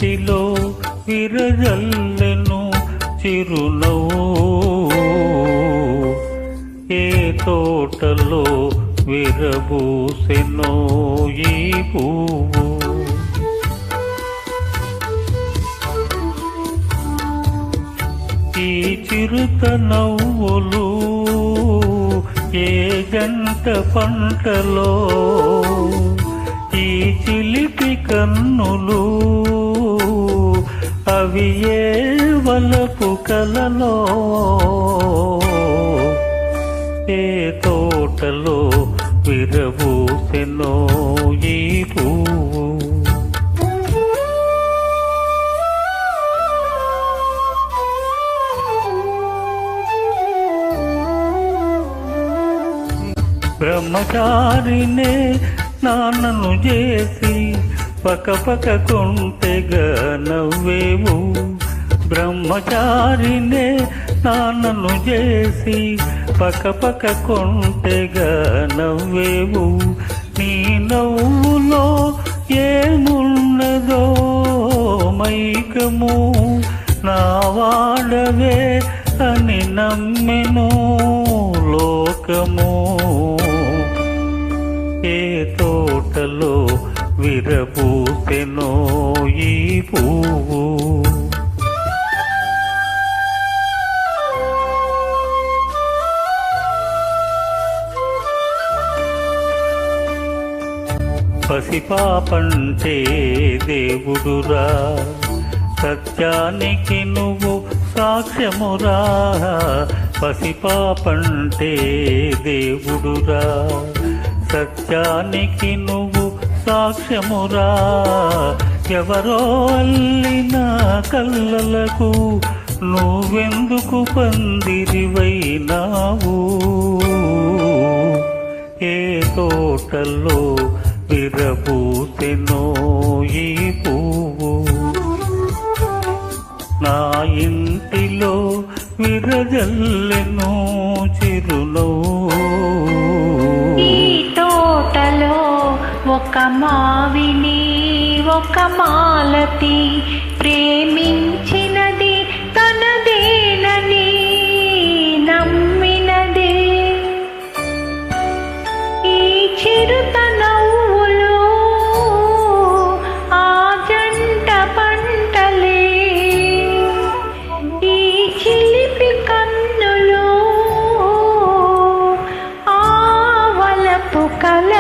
ఇంటిలో విరజల్లెను చిరునవ్వు, ఏ తోటలో విరబూసెనో ఈ పువ్వు. ఈ చిరుత నవ్వులు ఏ జంట పంటలో, ఈ చిలిపి కన్నులు అవి ఏ వలపు కలలో, ఏ తోటలో విరబూసెనో ఈ పువ్వు. బ్రహ్మచారినే నాన్నను చేసి పక్క కొంటెగా నవ్వేవు, బ్రహ్మచారినే నాన్నను చేసి పక్క కొంటెగా నవ్వేవు. నీ నవ్వులో ఏమున్నదో మైకము, నా వాడవే అని నమ్మెను లోకము, ఏ తోటలో విరబూసెనో ఈ పువ్వు. పసిపాపంటే దేవుడురా, సత్యానికి నువ్వు సాక్ష్యమురా. పసిపాపంటే దేవుడురా, సత్యానికి నువ్వు సాక్ష్యమురా. ఎవరో అల్లిన కళ్ళలకు నువ్వెందుకు పందిరివైనావు, ఏ తోటల్లో విరబూసెనో ఈ పువ్వు. నా ఇంటిలో విరజల్లెను చిరునవ్వు, ఈ తోటలో ఒక మావిని ఒక మాలతి ప్రేమించినది తనదేనని నమ్మినది. ఈ చిరుత నవ్వులు ఆ జంట పంటలే, ఈ చిలిపి కన్నులు ఆ వలపు కల.